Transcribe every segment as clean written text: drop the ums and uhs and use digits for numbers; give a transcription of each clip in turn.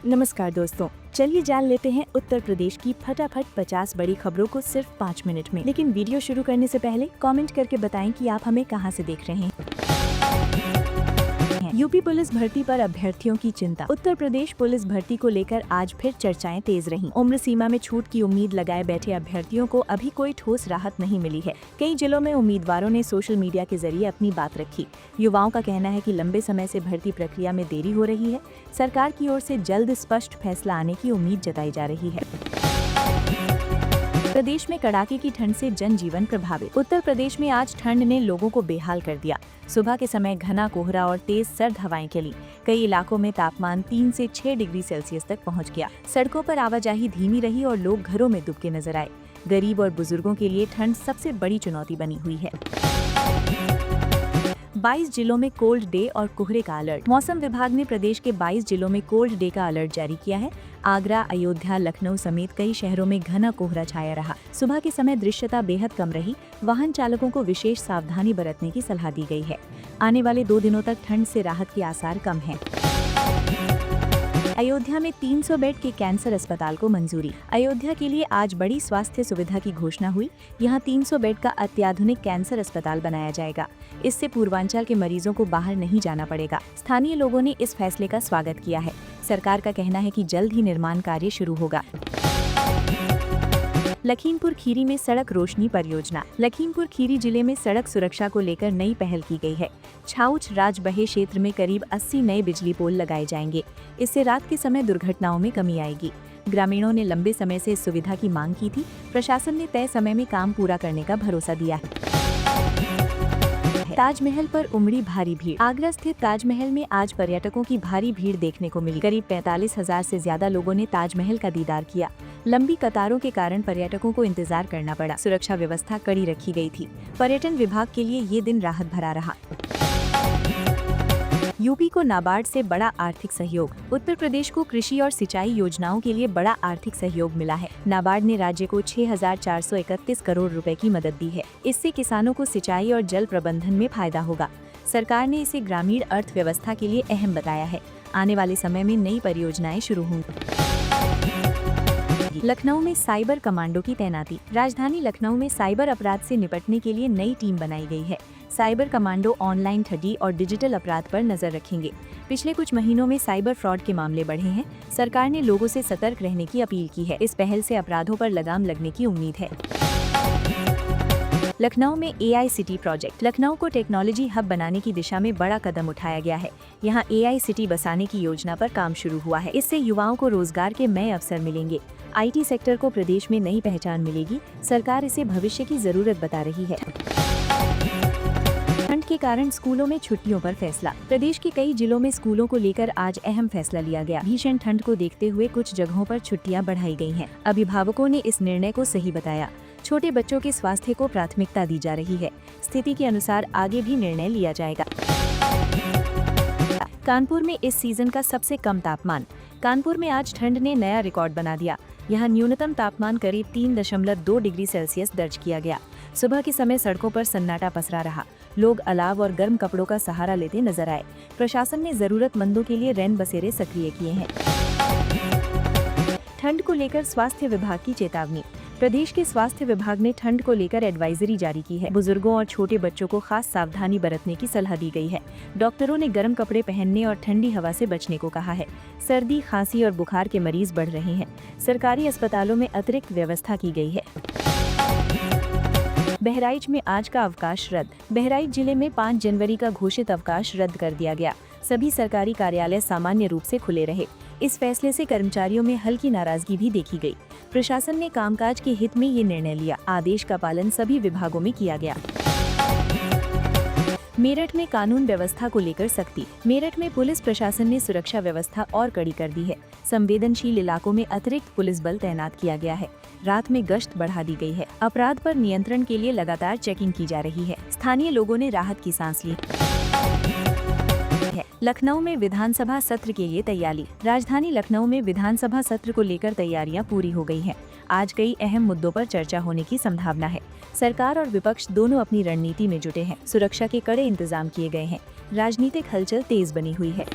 नमस्कार दोस्तों, चलिए जान लेते हैं उत्तर प्रदेश की फटाफट 50 बड़ी खबरों को सिर्फ 5 मिनट में। लेकिन वीडियो शुरू करने से पहले कमेंट करके बताएं कि आप हमें कहां से देख रहे हैं। यूपी पुलिस भर्ती पर अभ्यर्थियों की चिंता। उत्तर प्रदेश पुलिस भर्ती को लेकर आज फिर चर्चाएं तेज रहीं। उम्र सीमा में छूट की उम्मीद लगाए बैठे अभ्यर्थियों को अभी कोई ठोस राहत नहीं मिली है। कई जिलों में उम्मीदवारों ने सोशल मीडिया के जरिए अपनी बात रखी। युवाओं का कहना है कि लंबे समय से भर्ती प्रक्रिया में देरी हो रही है। सरकार की ओर से जल्द स्पष्ट फैसला आने की उम्मीद जताई जा रही है। प्रदेश में कड़ाके की ठंड से जनजीवन प्रभावित। उत्तर प्रदेश में आज ठंड ने लोगों को बेहाल कर दिया। सुबह के समय घना कोहरा और तेज सर्द हवाएं चली। कई इलाकों में तापमान 3 से 6 डिग्री सेल्सियस तक पहुंच गया। सड़कों पर आवाजाही धीमी रही और लोग घरों में दुबके नजर आए। गरीब और बुजुर्गों के लिए ठंड सबसे बड़ी चुनौती बनी हुई है। 22 जिलों में कोल्ड डे और कोहरे का अलर्ट। मौसम विभाग ने प्रदेश के 22 जिलों में कोल्ड डे का अलर्ट जारी किया है। आगरा, अयोध्या, लखनऊ समेत कई शहरों में घना कोहरा छाया रहा। सुबह के समय दृश्यता बेहद कम रही। वाहन चालकों को विशेष सावधानी बरतने की सलाह दी गई है। आने वाले 2 दिनों तक ठंड से राहत के आसार कम हैं। अयोध्या में 300 बेड के कैंसर अस्पताल को मंजूरी। अयोध्या के लिए आज बड़ी स्वास्थ्य सुविधा की घोषणा हुई। यहां 300 बेड का अत्याधुनिक कैंसर अस्पताल बनाया जाएगा। इससे पूर्वांचल के मरीजों को बाहर नहीं जाना पड़ेगा। स्थानीय लोगों ने इस फैसले का स्वागत किया है। सरकार का कहना है कि जल्द ही निर्माण कार्य शुरू होगा। लखीमपुर खीरी में सड़क रोशनी परियोजना। लखीमपुर खीरी जिले में सड़क सुरक्षा को लेकर नई पहल की गई है। छाउछ राजबहे क्षेत्र में करीब 80 नए बिजली पोल लगाए जाएंगे। इससे रात के समय दुर्घटनाओं में कमी आएगी। ग्रामीणों ने लंबे समय से इस सुविधा की मांग की थी। प्रशासन ने तय समय में काम पूरा करने का भरोसा दिया है। ताजमहल पर उमड़ी भारी भीड़। आगरा स्थित ताजमहल में आज पर्यटकों की भारी भीड़ देखने को मिली। करीब 45,000 से ज्यादा लोगों ने ताजमहल का दीदार किया। लंबी कतारों के कारण पर्यटकों को इंतजार करना पड़ा। सुरक्षा व्यवस्था कड़ी रखी गई थी। पर्यटन विभाग के लिए ये दिन राहत भरा रहा। यूपी को नाबार्ड से बड़ा आर्थिक सहयोग। उत्तर प्रदेश को कृषि और सिंचाई योजनाओं के लिए बड़ा आर्थिक सहयोग मिला है। नाबार्ड ने राज्य को 6,431 करोड़ रुपए की मदद दी है। इससे किसानों को सिंचाई और जल प्रबंधन में फायदा होगा। सरकार ने इसे ग्रामीण अर्थव्यवस्था के लिए अहम बताया है। आने वाले समय में नई परियोजनाएं शुरू होंगी। लखनऊ में साइबर कमांडो की तैनाती। राजधानी लखनऊ में साइबर अपराध से निपटने के लिए नई टीम बनाई गई है। साइबर कमांडो ऑनलाइन ठगी और डिजिटल अपराध पर नजर रखेंगे। पिछले कुछ महीनों में साइबर फ्रॉड के मामले बढ़े हैं। सरकार ने लोगों से सतर्क रहने की अपील की है। इस पहल से अपराधों पर लगाम लगने की उम्मीद है। लखनऊ में AI सिटी प्रोजेक्ट। लखनऊ को टेक्नोलॉजी हब बनाने की दिशा में बड़ा कदम उठाया गया है। यहाँ AI सिटी बसाने की योजना पर काम शुरू हुआ है। इससे युवाओं को रोजगार के नए अवसर मिलेंगे। IT सेक्टर को प्रदेश में नई पहचान मिलेगी। सरकार इसे भविष्य की जरूरत बता रही है। ठंड के कारण स्कूलों में छुट्टियों पर फैसला। प्रदेश के कई जिलों में स्कूलों को लेकर आज अहम फैसला लिया गया। भीषण ठंड को देखते हुए कुछ जगहों पर छुट्टियां बढ़ाई गई हैं। अभिभावकों ने इस निर्णय को सही बताया। छोटे बच्चों के स्वास्थ्य को प्राथमिकता दी जा रही है। स्थिति के अनुसार आगे भी निर्णय लिया जाएगा। कानपुर में इस सीजन का सबसे कम तापमान। कानपुर में आज ठंड ने नया रिकॉर्ड बना दिया। यहाँ न्यूनतम तापमान करीब 3.2 डिग्री सेल्सियस दर्ज किया गया। सुबह के समय सड़कों पर सन्नाटा पसरा रहा। लोग अलाव और गर्म कपड़ों का सहारा लेते नजर आए। प्रशासन ने जरूरतमंदों के लिए रैन बसेरे सक्रिय किए हैं। ठंड को लेकर स्वास्थ्य विभाग की चेतावनी। प्रदेश के स्वास्थ्य विभाग ने ठंड को लेकर एडवाइजरी जारी की है। बुजुर्गों और छोटे बच्चों को खास सावधानी बरतने की सलाह दी गई है। डॉक्टरों ने गर्म कपड़े पहनने और ठंडी हवा से बचने को कहा है। सर्दी, खांसी और बुखार के मरीज बढ़ रहे हैं। सरकारी अस्पतालों में अतिरिक्त व्यवस्था की गई है। बहराइच में आज का अवकाश रद्द। बहराइच जिले में 5 जनवरी का घोषित अवकाश रद्द कर दिया गया। सभी सरकारी कार्यालय सामान्य रूप से खुले रहे। इस फैसले से कर्मचारियों में हल्की नाराजगी भी देखी गई। प्रशासन ने कामकाज के हित में ये निर्णय लिया। आदेश का पालन सभी विभागों में किया गया। मेरठ में कानून व्यवस्था को लेकर सख्ती। मेरठ में पुलिस प्रशासन ने सुरक्षा व्यवस्था और कड़ी कर दी है। संवेदनशील इलाकों में अतिरिक्त पुलिस बल तैनात किया गया है। रात में गश्त बढ़ा दी गई है। अपराध पर नियंत्रण के लिए लगातार चेकिंग की जा रही है। स्थानीय लोगों ने राहत की सांस ली। लखनऊ में विधानसभा सत्र के लिए तैयारी। राजधानी लखनऊ में विधानसभा सत्र को लेकर तैयारियां पूरी हो गई हैं। आज कई अहम मुद्दों पर चर्चा होने की संभावना है। सरकार और विपक्ष दोनों अपनी रणनीति में जुटे हैं। सुरक्षा के कड़े इंतजाम किए गए हैं। राजनीतिक हलचल तेज बनी हुई है।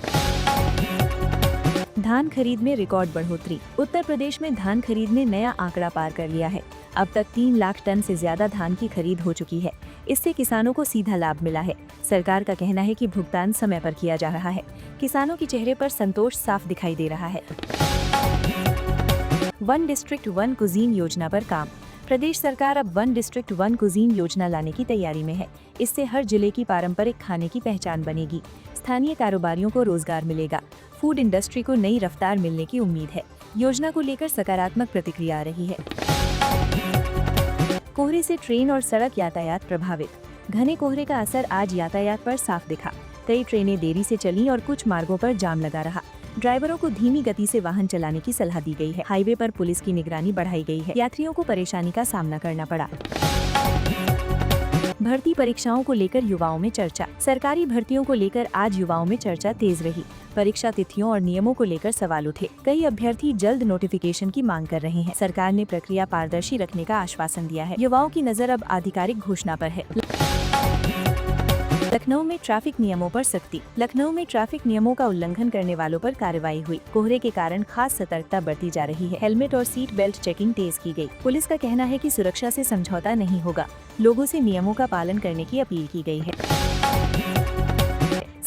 धान खरीद में रिकॉर्ड बढ़ोतरी। उत्तर प्रदेश में धान खरीद ने नया आंकड़ा पार कर लिया है। अब तक 3 लाख टन से ज्यादा धान की खरीद हो चुकी है। इससे किसानों को सीधा लाभ मिला है। सरकार का कहना है कि भुगतान समय पर किया जा रहा है। किसानों के चेहरे पर संतोष साफ दिखाई दे रहा है। वन डिस्ट्रिक्ट वन कुजीन योजना पर काम। प्रदेश सरकार अब वन डिस्ट्रिक्ट वन कुजीन योजना लाने की तैयारी में है। इससे हर जिले की पारंपरिक खाने की पहचान बनेगी। स्थानीय कारोबारियों को रोजगार मिलेगा। फूड इंडस्ट्री को नई रफ्तार मिलने की उम्मीद है। योजना को लेकर सकारात्मक प्रतिक्रिया आ रही है। कोहरे से ट्रेन और सड़क यातायात प्रभावित। घने कोहरे का असर आज यातायात पर साफ दिखा। कई ट्रेनें देरी से चलीं और कुछ मार्गों पर जाम लगा रहा। ड्राइवरों को धीमी गति से वाहन चलाने की सलाह दी गई है। हाईवे पर पुलिस की निगरानी बढ़ाई गई है। यात्रियों को परेशानी का सामना करना पड़ा। भर्ती परीक्षाओं को लेकर युवाओं में चर्चा। सरकारी भर्तियों को लेकर आज युवाओं में चर्चा तेज रही। परीक्षा तिथियों और नियमों को लेकर सवाल उठे। कई अभ्यर्थी जल्द नोटिफिकेशन की मांग कर रहे हैं। सरकार ने प्रक्रिया पारदर्शी रखने का आश्वासन दिया है। युवाओं की नजर अब आधिकारिक घोषणा पर है। लखनऊ में ट्रैफिक नियमों पर सख्ती। लखनऊ में ट्रैफिक नियमों का उल्लंघन करने वालों पर कार्रवाई हुई। कोहरे के कारण खास सतर्कता बरती जा रही है। हेलमेट और सीट बेल्ट चेकिंग तेज की गई। पुलिस का कहना है कि सुरक्षा से समझौता नहीं होगा। लोगों से नियमों का पालन करने की अपील की गई है।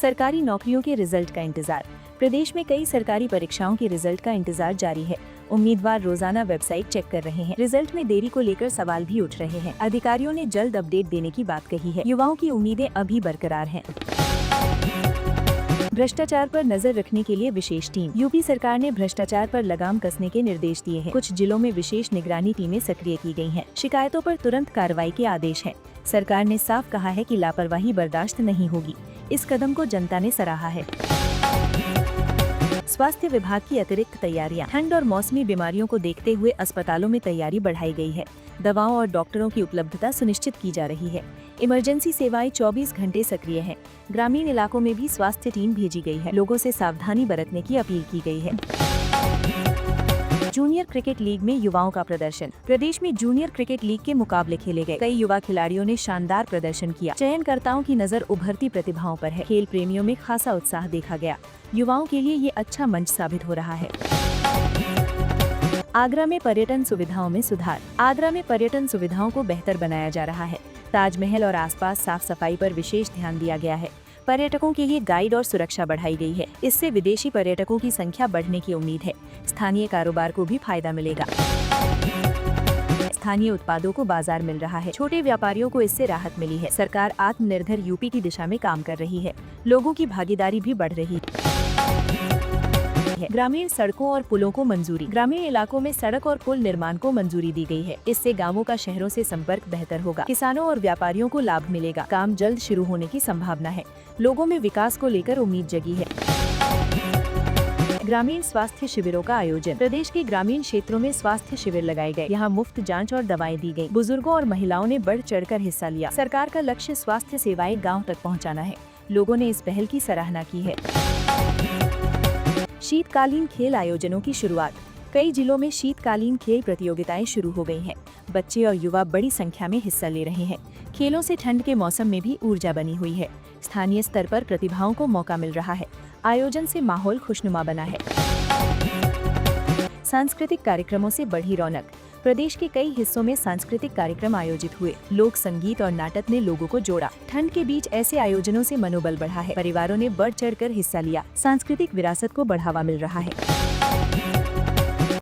सरकारी नौकरियों के रिजल्ट का इंतजार। प्रदेश में कई सरकारी परीक्षाओं के रिजल्ट का इंतजार जारी है। उम्मीदवार रोजाना वेबसाइट चेक कर रहे हैं। रिजल्ट में देरी को लेकर सवाल भी उठ रहे हैं। अधिकारियों ने जल्द अपडेट देने की बात कही है। युवाओं की उम्मीदें अभी बरकरार हैं। भ्रष्टाचार पर नजर रखने के लिए विशेष टीम। यूपी सरकार ने भ्रष्टाचार पर लगाम कसने के निर्देश दिए हैं। कुछ जिलों में विशेष निगरानी टीमें सक्रिय की गई हैं। शिकायतों पर तुरंत कार्रवाई के आदेश हैं। सरकार ने साफ कहा है कि लापरवाही बर्दाश्त नहीं होगी। इस कदम को जनता ने सराहा है। स्वास्थ्य विभाग की अतिरिक्त तैयारियां। ठंड और मौसमी बीमारियों को देखते हुए अस्पतालों में तैयारी बढ़ाई गई है। दवाओं और डॉक्टरों की उपलब्धता सुनिश्चित की जा रही है। इमरजेंसी सेवाएं 24 घंटे सक्रिय हैं। ग्रामीण इलाकों में भी स्वास्थ्य टीम भेजी गई है। लोगों से सावधानी बरतने की अपील की गई है। जूनियर क्रिकेट लीग में युवाओं का प्रदर्शन। प्रदेश में जूनियर क्रिकेट लीग के मुकाबले खेले गए। कई युवा खिलाड़ियों ने शानदार प्रदर्शन किया। चयनकर्ताओं की नजर उभरती प्रतिभाओं पर है। खेल प्रेमियों में खासा उत्साह देखा गया। युवाओं के लिए ये अच्छा मंच साबित हो रहा है। आगरा में पर्यटन सुविधाओं में सुधार। आगरा में पर्यटन सुविधाओं को बेहतर बनाया जा रहा है। ताजमहल और आसपास साफ सफाई पर विशेष ध्यान दिया गया है। पर्यटकों के लिए गाइड और सुरक्षा बढ़ाई गई है। इससे विदेशी पर्यटकों की संख्या बढ़ने की उम्मीद है। स्थानीय कारोबार को भी फायदा मिलेगा। स्थानीय उत्पादों को बाजार मिल रहा है। छोटे व्यापारियों को इससे राहत मिली है। सरकार आत्मनिर्भर यूपी की दिशा में काम कर रही है। लोगों की भागीदारी भी बढ़ रही है। ग्रामीण सड़कों और पुलों को मंजूरी। ग्रामीण इलाकों में सड़क और पुल निर्माण को मंजूरी दी गई है। इससे गांवों का शहरों से संपर्क बेहतर होगा। किसानों और व्यापारियों को लाभ मिलेगा। काम जल्द शुरू होने की संभावना है। लोगों में विकास को लेकर उम्मीद जगी है। ग्रामीण स्वास्थ्य शिविरों का आयोजन। प्रदेश के ग्रामीण क्षेत्रों में स्वास्थ्य शिविर लगाए गए। यहाँ मुफ्त जांच और दवाएं दी गयी। बुजुर्गों और महिलाओं ने बढ़ चढ़कर हिस्सा लिया। सरकार का लक्ष्य स्वास्थ्य सेवाएं गाँव तक पहुँचाना है। लोगों ने इस पहल की सराहना की है। शीतकालीन खेल आयोजनों की शुरुआत। कई जिलों में शीतकालीन खेल प्रतियोगिताएं शुरू हो गई हैं। बच्चे और युवा बड़ी संख्या में हिस्सा ले रहे हैं। खेलों से ठंड के मौसम में भी ऊर्जा बनी हुई है। स्थानीय स्तर पर प्रतिभाओं को मौका मिल रहा है। आयोजन से माहौल खुशनुमा बना है। सांस्कृतिक कार्यक्रमों से बढ़ी रौनक। प्रदेश के कई हिस्सों में सांस्कृतिक कार्यक्रम आयोजित हुए। लोक संगीत और नाटक ने लोगों को जोड़ा। ठंड के बीच ऐसे आयोजनों से मनोबल बढ़ा है। परिवारों ने बढ़ चढ़कर हिस्सा लिया। सांस्कृतिक विरासत को बढ़ावा मिल रहा है।